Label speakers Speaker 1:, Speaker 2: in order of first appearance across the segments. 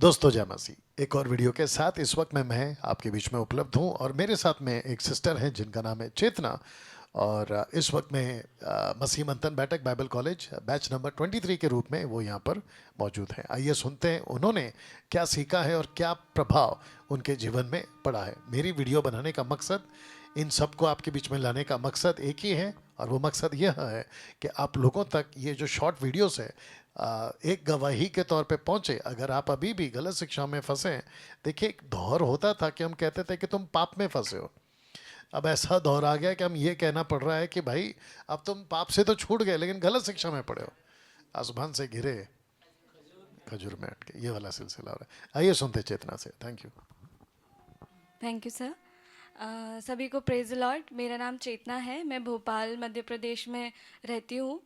Speaker 1: दोस्तों जय मसीह। एक और वीडियो के साथ इस वक्त मैं आपके बीच में उपलब्ध हूं और मेरे साथ में एक सिस्टर हैं जिनका नाम है चेतना। और इस वक्त में मसीह मंथन बैठक बाइबल कॉलेज बैच नंबर 23 के रूप में वो यहाँ पर मौजूद हैं। आइए सुनते हैं उन्होंने क्या सीखा है और क्या प्रभाव उनके जीवन में पड़ा है। मेरी वीडियो बनाने का मकसद, इन सबको आपके बीच में लाने का मकसद एक ही है और वो मकसद यह है कि आप लोगों तक ये जो शॉर्ट वीडियोस है एक गवाही के तौर पे पहुंचे। अगर आप अभी भी गलत शिक्षा में फंसे हैं, देखिए एक दौर होता था कि हम कहते थे कि तुम पाप में फंसे हो। अब ऐसा दौर आ गया कि हम ये कहना पड़ रहा है कि भाई अब तुम पाप से तो छूट गए लेकिन गलत शिक्षा में पड़े हो। आसमान से गिरे खजूर में अटके, ये वाला सिलसिला हो रहा है। आइए सुनते चेतना से। Thank you.
Speaker 2: Thank you sir. सभी को प्रेज लॉर्ड। मेरा नाम चेतना है, मैं भोपाल मध्य प्रदेश में रहती हूँ।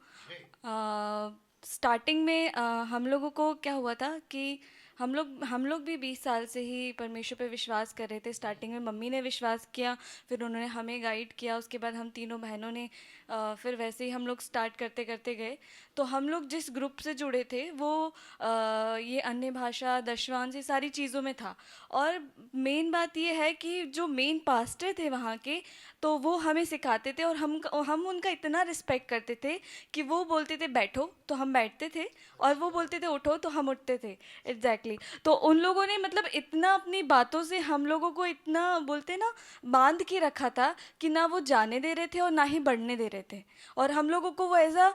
Speaker 2: स्टार्टिंग में हम लोगों को क्या हुआ था कि हम लोग भी 20 साल से ही परमेश्वर पे विश्वास कर रहे थे। स्टार्टिंग में मम्मी ने विश्वास किया, फिर उन्होंने हमें गाइड किया, उसके बाद हम तीनों बहनों ने फिर वैसे ही हम लोग स्टार्ट करते करते गए। तो हम लोग जिस ग्रुप से जुड़े थे वो ये अन्य भाषा, दशवांश, ये सारी चीज़ों में था। और मेन बात ये है कि जो मेन पास्टर थे वहाँ के, तो वो हमें सिखाते थे और हम उनका इतना रिस्पेक्ट करते थे कि वो बोलते थे बैठो तो हम बैठते थे, और वो बोलते थे उठो तो हम उठते थे। एग्जैक्टली तो उन लोगों ने मतलब इतना अपनी बातों से हम लोगों को इतना बोलते ना बांध के रखा था कि ना वो जाने दे रहे थे और ना ही बढ़ने दे रहे थे। और हम लोगों को वो ऐसा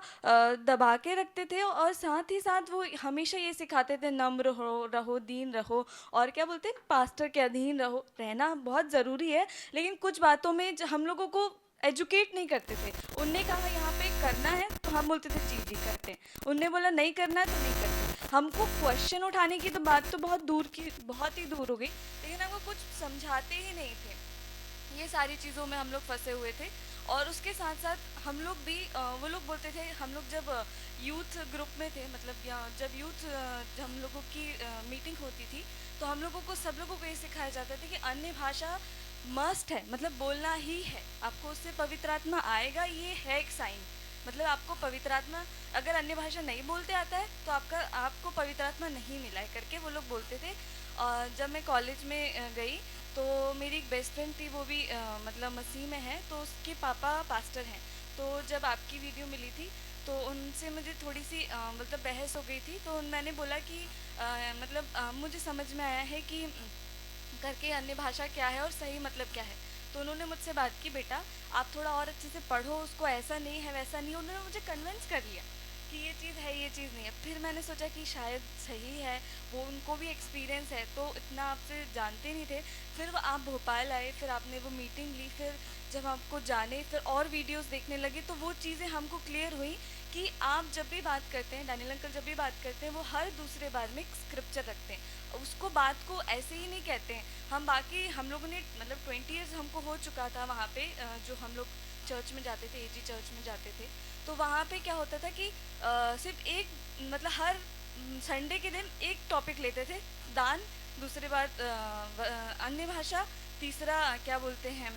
Speaker 2: दबा के रखते थे, और साथ ही साथ वो हमेशा ये सिखाते थे नम्र रहो, दीन रहो, और क्या बोलते हैं, पास्टर के अधीन रहो। रहना बहुत ज़रूरी है, लेकिन कुछ बातों में हम लोगों को एजुकेट नहीं करते थे। उनने कहा यहाँ पे करना है तो हम बोलते थे जी जी करते हैं, उनने बोला नहीं करना है तो नहीं करते। हमको क्वेश्चन उठाने की तो बात तो बहुत दूर की, बहुत ही दूर हो गई, लेकिन हमको कुछ समझाते ही नहीं थे। ये सारी चीज़ों में हम लोग फंसे हुए थे। और उसके साथ साथ हम लोग भी वो लोग बोलते थे, हम लोग जब यूथ ग्रुप में थे, मतलब जब यूथ हम लोगों की मीटिंग होती थी, तो हम लोगों को, सब लोगों को ये सिखाया जाता था कि अन्य भाषा मस्ट है, मतलब बोलना ही है आपको, उससे पवित्र आत्मा आएगा, ये है एक साइन। मतलब आपको पवित्र आत्मा, अगर अन्य भाषा नहीं बोलते आता है तो आपको पवित्र आत्मा नहीं मिला है करके वो लोग बोलते थे। और जब मैं कॉलेज में गई तो मेरी एक बेस्ट फ्रेंड थी, वो भी मतलब मसीह में है, तो उसके पापा पास्टर हैं। तो जब आपकी वीडियो मिली थी तो उनसे मुझे थोड़ी सी मतलब बहस हो गई थी। तो मैंने बोला कि मतलब मुझे समझ में आया है कि करके अन्य भाषा क्या है और सही मतलब क्या है। तो उन्होंने मुझसे बात की, बेटा आप थोड़ा और अच्छे से पढ़ो उसको, ऐसा नहीं है वैसा नहीं। उन्होंने मुझे कन्विंस कर लिया कि ये चीज़ है, ये चीज़ नहीं है। फिर मैंने सोचा कि शायद सही है, वो उनको भी एक्सपीरियंस है, तो इतना आपसे जानते नहीं थे। फिर वो आप भोपाल आए, फिर आपने वो मीटिंग ली, फिर जब आपको जाने, फिर और वीडियोस देखने लगे, तो वो चीज़ें हमको क्लियर हुई कि आप जब भी बात करते हैं, डैनियल अंकल जब भी बात करते हैं, वो हर दूसरे बार में स्क्रिप्चर रखते हैं, उसको बात को ऐसे ही नहीं कहते हैं। हम बाकी हम लोगों ने मतलब 20 ईयर्स हमको हो चुका था वहाँ पे, जो हम लोग चर्च में जाते थे, एजी चर्च में जाते थे। तो वहाँ पे क्या होता था कि सिर्फ एक, मतलब हर संडे के दिन एक टॉपिक लेते थे, दान, दूसरी बात अन्य भाषा, तीसरा क्या बोलते हैं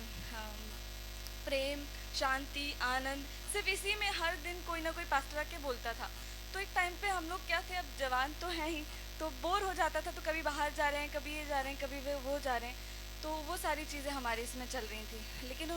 Speaker 2: प्रेम, शांति, आनंद। सिर्फ इसी में हर दिन कोई ना कोई पास्टर आके बोलता था। तो एक टाइम पे हम लोग क्या थे, अब जवान तो हैं ही, तो बोर हो जाता था, तो कभी बाहर जा रहे हैं, कभी ये जा रहे हैं, कभी वो जा रहे हैं। तो वो सारी चीज़ें हमारे इसमें चल रही थी। लेकिन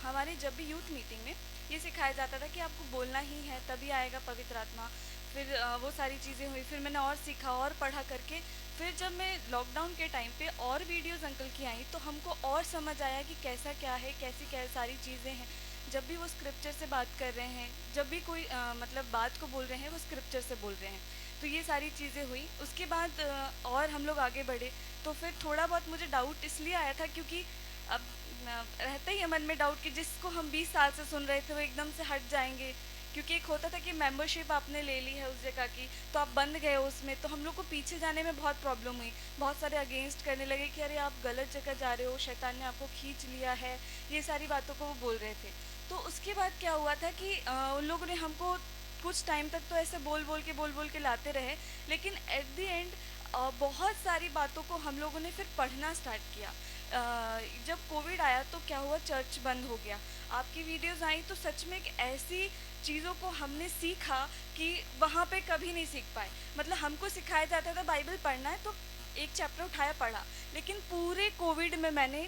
Speaker 2: हमारी जब भी यूथ मीटिंग में ये सिखाया जाता था कि आपको बोलना ही है, तभी आएगा पवित्र आत्मा। फिर वो सारी चीज़ें हुई, फिर मैंने और सीखा और पढ़ा करके, फिर जब मैं लॉकडाउन के टाइम पे और वीडियोस अंकल की आई, तो हमको और समझ आया कि कैसा क्या है, कैसी क्या सारी चीज़ें हैं। जब भी वो स्क्रिप्चर से बात कर रहे हैं, जब भी कोई मतलब बात को बोल रहे हैं, वो स्क्रिप्चर से बोल रहे हैं। तो ये सारी चीज़ें हुई। उसके बाद और हम लोग आगे बढ़े, तो फिर थोड़ा बहुत मुझे डाउट इसलिए आया था क्योंकि अब रहता ही है मन में डाउट कि जिसको हम 20 साल से सुन रहे थे वो एकदम से हट जाएंगे। क्योंकि एक होता था कि मेंबरशिप आपने ले ली है उस जगह की, तो आप बंद गए उसमें, तो हम लोग को पीछे जाने में बहुत प्रॉब्लम हुई। बहुत सारे अगेंस्ट करने लगे कि अरे आप गलत जगह जा रहे हो, शैतान ने आपको खींच लिया है, ये सारी बातों को वो बोल रहे थे। तो उसके बाद क्या हुआ था कि उन लोगों ने हमको कुछ टाइम तक तो ऐसे बोल बोल के लाते रहे, लेकिन एट द एंड बहुत सारी बातों को हम लोगों ने फिर पढ़ना स्टार्ट किया। जब कोविड आया तो क्या हुआ, चर्च बंद हो गया, आपकी वीडियोस आई, तो सच में एक ऐसी चीज़ों को हमने सीखा कि वहाँ पे कभी नहीं सीख पाए। मतलब हमको सिखाया जाता था बाइबल पढ़ना है तो एक चैप्टर उठाया पढ़ा, लेकिन पूरे कोविड में मैंने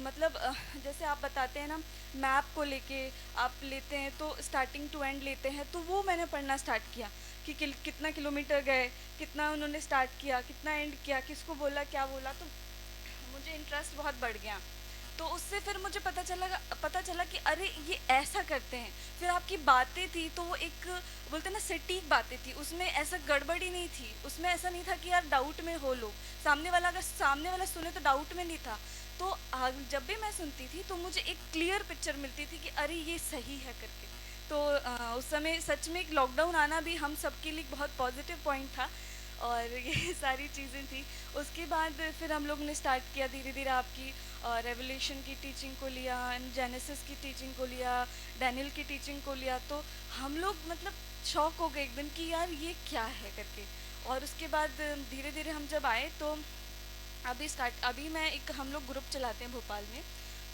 Speaker 2: मतलब जैसे आप बताते हैं ना, मैप को लेके आप लेते हैं तो स्टार्टिंग टू एंड लेते हैं, तो वो मैंने पढ़ना स्टार्ट किया कि कितना किलोमीटर गए, कितना उन्होंने स्टार्ट किया, कितना एंड किया, किसको बोला, क्या बोला, तो मुझे इंटरेस्ट बहुत बढ़ गया। तो उससे फिर मुझे पता चला कि अरे ये ऐसा करते हैं। फिर आपकी बातें थी तो वो एक बोलते हैं ना सटीक बातें थी, उसमें ऐसा गड़बड़ी नहीं थी, उसमें ऐसा नहीं था कि यार डाउट में हो लो, अगर सामने वाला सुने तो डाउट में नहीं था। तो जब भी मैं सुनती थी तो मुझे एक क्लियर पिक्चर मिलती थी कि अरे ये सही है करके। तो उस समय सच में एक लॉकडाउन आना भी हम सबके लिए बहुत पॉजिटिव पॉइंट था, और ये सारी चीज़ें थी। उसके बाद फिर हम लोग ने स्टार्ट किया धीरे धीरे आपकी रेवलेशन की टीचिंग को लिया, जेनेसिस की टीचिंग को लिया, डैनियल की टीचिंग को लिया। तो हम लोग मतलब शॉक हो गए एकदम कि यार ये क्या है करके। और उसके बाद धीरे धीरे हम जब आए तो अभी मैं एक हम लोग ग्रुप चलाते हैं भोपाल में,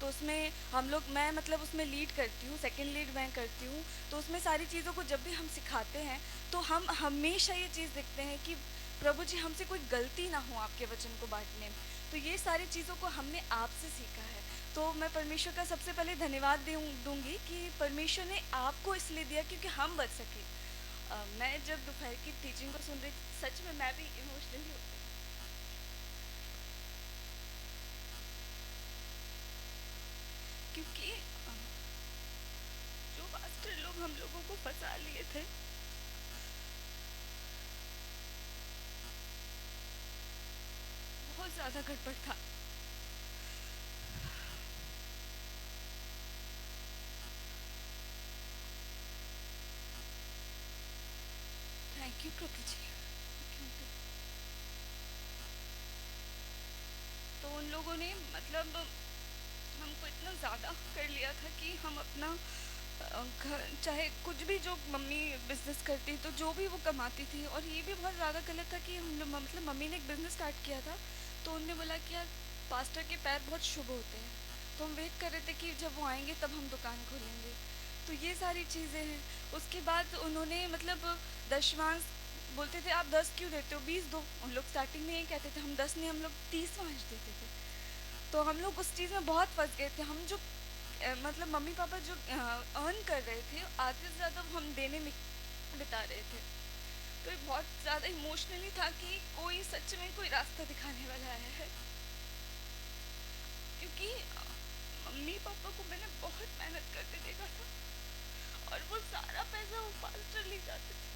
Speaker 2: तो उसमें हम लोग मैं मतलब उसमें लीड करती हूँ, सेकंड लीड मैं करती हूँ। तो उसमें सारी चीज़ों को जब भी हम सिखाते हैं तो हम हमेशा ये चीज़ देखते हैं कि प्रभु जी हमसे कोई गलती ना हो आपके वचन को बांटने में। तो ये सारी चीज़ों को हमने आपसे सीखा है। तो मैं परमेश्वर का सबसे पहले धन्यवाद दूंगी कि परमेश्वर ने आपको इसलिए दिया क्योंकि हम बच सके। मैं जब दोपहर की टीचिंग को सुन रही थी, सच में मैं भी इमोशनली हो गई, क्योंकि जो मास्टर लोग हम लोगों को फंसा लिए थे, बहुत ज़्यादा गड़बड़ था। थैंक यू प्रभु जी। तो उन लोगों ने मतलब हमको इतना ज़्यादा कर लिया था कि हम अपना घर चाहे कुछ भी, जो मम्मी बिजनेस करती तो जो भी वो कमाती थी, और ये भी बहुत ज़्यादा गलत था कि हम लोग मतलब मम्मी ने एक बिज़नेस स्टार्ट किया था, तो उनने बोला कि यार पास्टर के पैर बहुत शुभ होते हैं, तो हम वेट कर रहे थे कि जब वो आएंगे तब हम दुकान खोलेंगे। तो ये सारी चीज़ें हैं। उसके बाद उन्होंने मतलब दशमांश बोलते थे, आप 10 क्यों देते हो, 20 दो। उन लोग स्टार्टिंग में ये कहते थे, हम 10 नहीं, हम लोग 30वांश देते थे। तो हम लोग उस चीज़ में बहुत फंस गए थे। हम जो मतलब मम्मी पापा जो अर्न कर रहे थे, आधे से ज़्यादा वो हम देने में बिता रहे थे। तो ये बहुत ज़्यादा इमोशनली था कि कोई सच में कोई रास्ता दिखाने वाला आया है, क्योंकि मम्मी पापा को मैंने बहुत मेहनत करते देखा था, और वो सारा पैसा वो पास्टर ले जाते थे।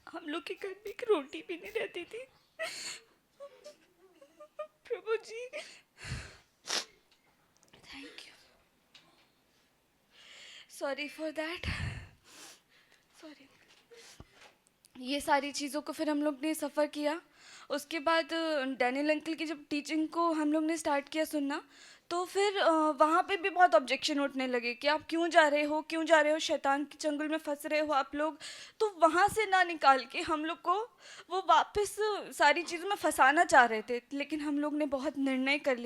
Speaker 2: हम लोग के घर में एक रोटी भी नहीं रहती थी। Prabhu ji thank you, sorry for that, sorry. ये सारी चीज़ों को फिर हम लोग ने सफ़र किया। उसके बाद डैनियल अंकल की जब टीचिंग को हम लोग ने स्टार्ट किया सुनना, तो फिर वहाँ पे भी बहुत ऑब्जेक्शन उठने लगे कि आप क्यों जा रहे हो, क्यों जा रहे हो, शैतान के चंगुल में फंस रहे हो आप लोग। तो वहाँ से ना निकाल के हम लोग को वो वापस सारी चीज़ों में फंसाना चाह रहे थे, लेकिन हम लोग ने बहुत निर्णय कर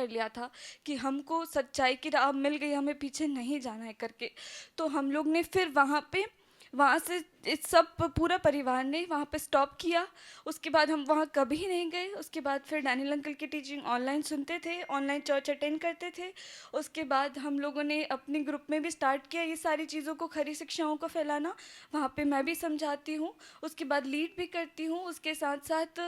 Speaker 2: लिया था कि हमको सच्चाई की राह मिल गई, हमें पीछे नहीं जाना है करके। तो हम लोग ने फिर वहाँ से इस सब पूरा परिवार ने वहाँ पे स्टॉप किया। उसके बाद हम वहाँ कभी नहीं गए। उसके बाद फिर डैनियल अंकल की टीचिंग ऑनलाइन सुनते थे, ऑनलाइन चर्च अटेंड करते थे। उसके बाद हम लोगों ने अपने ग्रुप में भी स्टार्ट किया ये सारी चीज़ों को, खरी शिक्षाओं को फैलाना। वहाँ पे मैं भी समझाती हूँ, उसके बाद लीड भी करती हूँ। उसके साथ साथ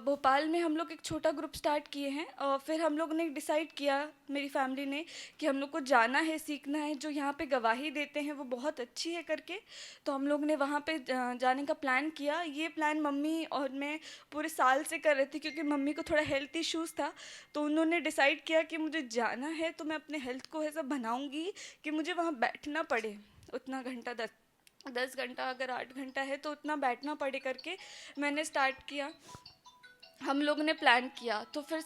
Speaker 2: भोपाल में हम लोग एक छोटा ग्रुप स्टार्ट किए हैं, और फिर हम लोग ने डिसाइड किया, मेरी फैमिली ने, कि हम लोग को जाना है, सीखना है, जो यहाँ पे गवाही देते हैं वो बहुत अच्छी है करके। तो हम लोग ने वहाँ पे जाने का प्लान किया। ये प्लान मम्मी और मैं पूरे साल से कर रहे थे, क्योंकि मम्मी को थोड़ा हेल्थ इश्यूज़ था। तो उन्होंने डिसाइड किया कि मुझे जाना है तो मैं अपने हेल्थ को ऐसा बनाऊँगी कि मुझे वहाँ बैठना पड़े उतना घंटा, 10 घंटा, अगर 8 घंटा है तो उतना बैठना पड़े करके मैंने स्टार्ट किया। हम लोग ने प्लान किया, तो फिर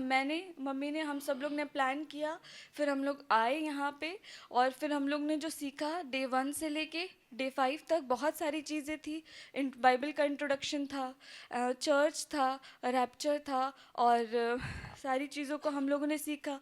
Speaker 2: मैंने, मम्मी ने, हम सब लोग ने प्लान किया। फिर हम लोग आए यहाँ पे, और फिर हम लोग ने जो सीखा डे 1 से लेके डे 5 तक बहुत सारी चीज़ें थी। बाइबल का इंट्रोडक्शन था, चर्च था, रैप्चर था, और सारी चीज़ों को हम लोगों ने सीखा।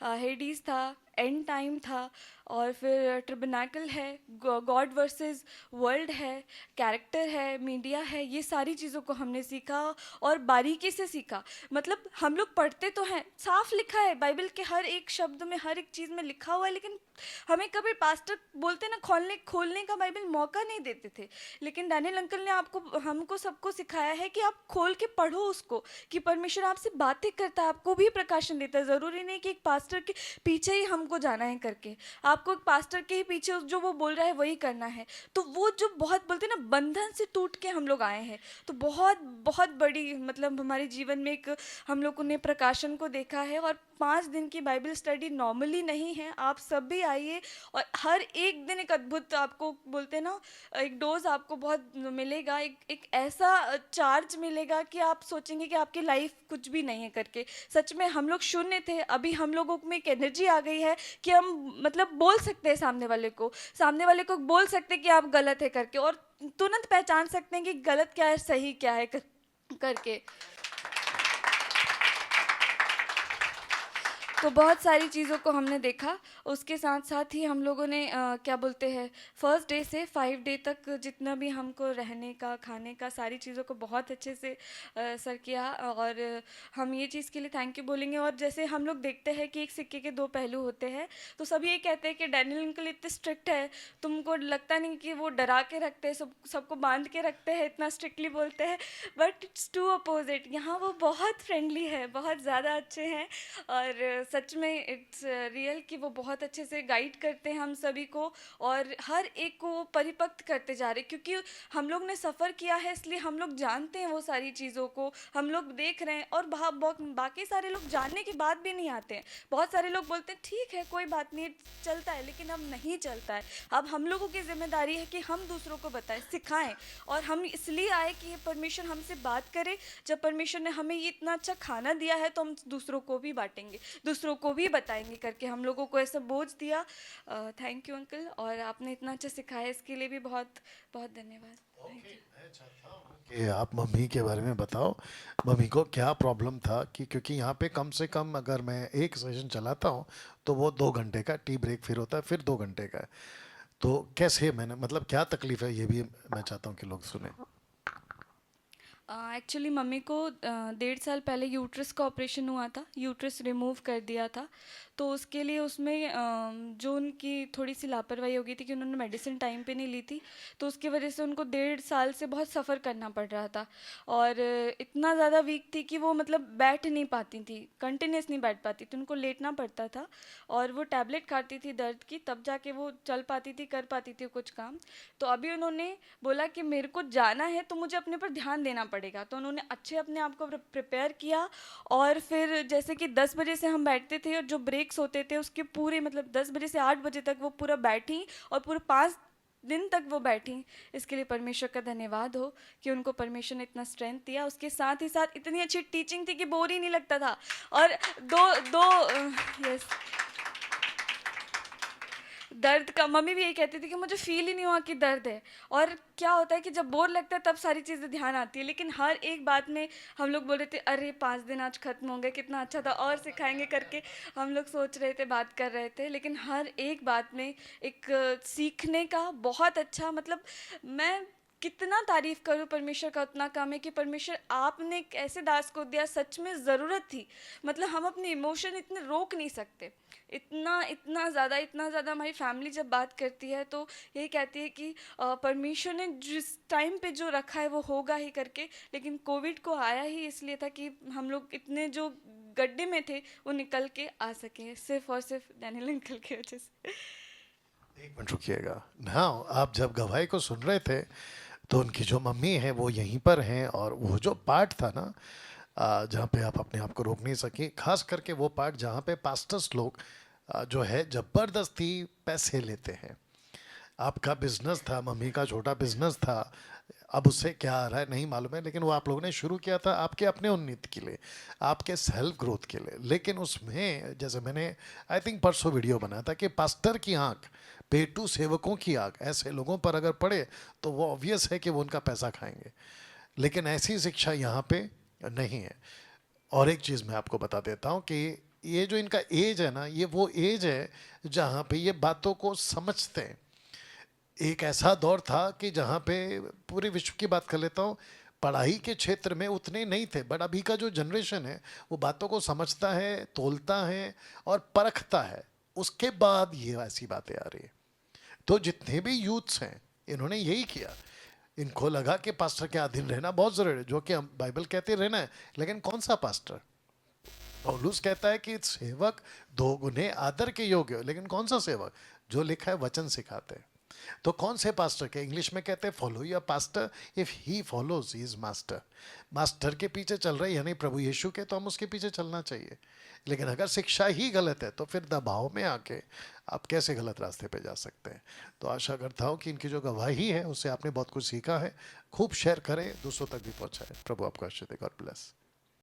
Speaker 2: हेडीज था, एंड टाइम था, और फिर ट्रिबनाकल है, गॉड वर्सेस वर्ल्ड है, कैरेक्टर है, मीडिया है, ये सारी चीज़ों को हमने सीखा और बारीकी से सीखा। मतलब हम लोग पढ़ते तो हैं, साफ लिखा है बाइबल के हर एक शब्द में, हर एक चीज़ में लिखा हुआ है, लेकिन हमें कभी पास्टर बोलते ना खोलने का बाइबल मौका नहीं देते थे। लेकिन डैनियल अंकल ने आपको, हमको सबको सिखाया है कि आप खोल के पढ़ो उसको, कि परमेश्वर आपसे बातें करता है, आपको भी प्रकाशन देता है। ज़रूरी नहीं कि एक पास्टर के पीछे ही हमको जाना है करके, आपको एक पास्टर के ही पीछे जो वो बोल रहा है वही करना है। तो वो जो बहुत बोलते हैं ना, बंधन से टूट के हम लोग आए हैं। तो बहुत बहुत बड़ी, मतलब हमारे जीवन में एक, हम लोगों ने प्रकाशन को देखा है। और 5 दिन की बाइबल स्टडी नॉर्मली नहीं है, आप सब भी आइए, और हर एक दिन एक अद्भुत, आपको बोलते हैं ना, एक डोज आपको बहुत मिलेगा, एक ऐसा चार्ज मिलेगा कि आप सोचेंगे कि आपकी लाइफ कुछ भी नहीं है करके। सच में हम लोग शून्य थे, अभी हम लोगों में एक एनर्जी आ गई है कि हम मतलब बोल सकते हैं सामने वाले को बोल सकते हैं कि आप गलत है करके, और तुरंत पहचान सकते हैं कि गलत क्या है, सही क्या है करके। तो बहुत सारी चीज़ों को हमने देखा। उसके साथ साथ ही हम लोगों ने क्या बोलते हैं, फर्स्ट डे से 5 डे तक जितना भी हमको रहने का, खाने का, सारी चीज़ों को बहुत अच्छे से सर किया। और हम ये चीज़ के लिए थैंक यू बोलेंगे। और जैसे हम लोग देखते हैं कि एक सिक्के के 2 पहलू होते हैं, तो सब ये कहते हैं कि डैनियल अंकल इतने स्ट्रिक्ट है, तुमको लगता नहीं कि वो डरा के रखते हैं, सबको बांध के रखते हैं, इतना स्ट्रिक्टली बोलते हैं। बट इट्स टू अपोजिट, यहाँ वो बहुत फ्रेंडली है, बहुत ज़्यादा अच्छे हैं। और सच में इट्स रियल कि वो बहुत अच्छे से गाइड करते हैं हम सभी को, और हर एक को वो परिपक्व करते जा रहे, क्योंकि हम लोग ने सफ़र किया है, इसलिए हम लोग जानते हैं वो सारी चीज़ों को, हम लोग देख रहे हैं। और बाकी सारे लोग जानने के बाद भी नहीं आते हैं। बहुत सारे लोग बोलते हैं ठीक है कोई बात नहीं, चलता है, लेकिन अब नहीं चलता है। अब हम लोगों की जिम्मेदारी है कि हम दूसरों को बताएं, सिखाएं। और हम इसलिए आए कि ये परमेश्वर हमसे बात करे। जब परमेश्वर ने हमें ये इतना अच्छा खाना दिया है, तो हम दूसरों को भी बांटेंगे, दूसरों को भी बताएंगे करके हम लोगों को ऐसा बोझ दिया। थैंक यू अंकल, और आपने इतना अच्छा सिखाया, इसके लिए भी बहुत बहुत धन्यवाद। Thank you.
Speaker 1: मैं चाहता हूँ कि आप मम्मी के बारे में बताओ, मम्मी को क्या प्रॉब्लम था, कि क्योंकि यहाँ पे कम से कम अगर मैं एक सेशन चलाता हूँ तो वो 2 घंटे का, टी ब्रेक फिर होता है, फिर 2 घंटे का है। तो कैसे, मैंने मतलब क्या तकलीफ है, ये भी मैं चाहता हूँ कि लोग सुने।
Speaker 2: एक्चुअली मम्मी को 1.5 साल पहले यूट्रस का ऑपरेशन हुआ था, यूट्रस रिमूव कर दिया था। तो उसके लिए उसमें जो उनकी थोड़ी सी लापरवाही हो गई थी कि उन्होंने मेडिसिन टाइम पे नहीं ली थी, तो उसकी वजह से उनको 1.5 साल से बहुत सफ़र करना पड़ रहा था। और इतना ज़्यादा वीक थी कि वो मतलब बैठ नहीं पाती थी, कंटिन्यूस नहीं बैठ पाती थी, उनको लेटना पड़ता था। और वो टैबलेट खाती थी दर्द की, तब जाके वो चल पाती थी, कर पाती थी कुछ काम। तो अभी उन्होंने बोला कि मेरे को जाना है, तो मुझे अपने पर ध्यान देना पड़ेगा। तो उन्होंने अच्छे अपने आप को प्रिपेयर किया। और फिर जैसे कि 10 बजे से हम बैठते थे, और जो ब्रेक्स होते थे उसके पूरे, मतलब 10 बजे से 8 बजे तक वो पूरा बैठी, और पूरे 5 दिन तक वो बैठी। इसके लिए परमेश्वर का धन्यवाद हो कि उनको परमेश्वर ने इतना स्ट्रेंथ दिया। उसके साथ ही साथ इतनी अच्छी टीचिंग थी कि बोर ही नहीं लगता था। और दो दो यस, दर्द का मम्मी भी यही कहती थी कि मुझे फील ही नहीं हुआ कि दर्द है। और क्या होता है कि जब बोर लगता है तब सारी चीज़ें ध्यान आती है, लेकिन हर एक बात में हम लोग बोल रहे थे अरे 5 दिन आज खत्म हो गए, कितना अच्छा था, और सिखाएंगे करके हम लोग सोच रहे थे, बात कर रहे थे। लेकिन हर एक बात में एक सीखने का बहुत अच्छा, मतलब मैं कितना तारीफ करूँ परमेश्वर का, उतना कम है कि परमेश्वर आपने एक ऐसे दास को दिया, सच में ज़रूरत थी। मतलब हम अपने इमोशन इतने रोक नहीं सकते, इतना ज़्यादा हमारी फैमिली जब बात करती है तो यही कहती है कि परमेश्वर ने जिस टाइम पे जो रखा है वो होगा ही करके। लेकिन कोविड को आया ही इसलिए था कि हम लोग इतने जो गड्ढे में थे वो निकल के आ सके, सिर्फ और सिर्फ डैनियल अंकल की वजह से।
Speaker 1: 1 मिनट रुकिएगा। हाँ, आप जब गवाही को सुन रहे थे तो उनकी जो मम्मी है वो यहीं पर हैं, और वो जो पार्ट था ना, जहाँ पे आप अपने आप को रोक नहीं सकी, खास करके वो पार्ट जहाँ पे पास्टर्स लोग जो है ज़बरदस्ती पैसे लेते हैं। आपका बिजनेस था, मम्मी का छोटा बिजनेस था, अब उससे क्या आ रहा है नहीं मालूम है, लेकिन वो आप लोगों ने शुरू किया था आपके अपने उन्नति के लिए, आपके सेल्फ ग्रोथ के लिए। लेकिन उसमें जैसे मैंने आई थिंक परसों वीडियो बनाया था कि पास्टर की आंख पेटू सेवकों की आंख ऐसे लोगों पर अगर पड़े तो वो ऑब्वियस है कि वो उनका पैसा खाएंगे। लेकिन ऐसी शिक्षा यहाँ पे नहीं है। और एक चीज़ मैं आपको बता देता हूँ कि ये जो इनका एज है ना, ये वो एज है जहाँ पे ये बातों को समझते हैं। एक ऐसा दौर था कि जहाँ पे पूरे विश्व की बात कर लेता हूँ, पढ़ाई के क्षेत्र में उतने नहीं थे, बट अभी का जो जनरेशन है वो बातों को समझता है, तोलता है और परखता है। उसके बाद ये ऐसी बातें आ रही है। तो जितने भी यूथ्स हैं इन्होंने यही किया। इनको लगा कि पास्टर के अधीन रहना बहुत ज़रूरी है, जो कि हम बाइबल कहते रहना है। लेकिन कौन सा पास्टर? पौलुस कहता है कि सेवक दो गुने आदर के योग्य हो, लेकिन कौन सा सेवक? जो लिखा है वचन सिखाते हैं। तो कौन से पास्टर के? इंग्लिश में कहते हैं follow your pastor if he follows he is master. Master के पीछे चल रहे यानी प्रभु यीशु के, तो हम उसके पीछे चलना चाहिए। लेकिन अगर शिक्षा ही गलत है तो फिर दबाव में आके आप कैसे गलत रास्ते पे जा सकते हैं। तो आशा करता हूँ कि इनकी जो गवाही है उससे आपने बहुत कुछ सीखा है। खूब शेयर करें, दूसरों तक भी पहुँचाएं। प्रभु आपको आशीष दे। God bless.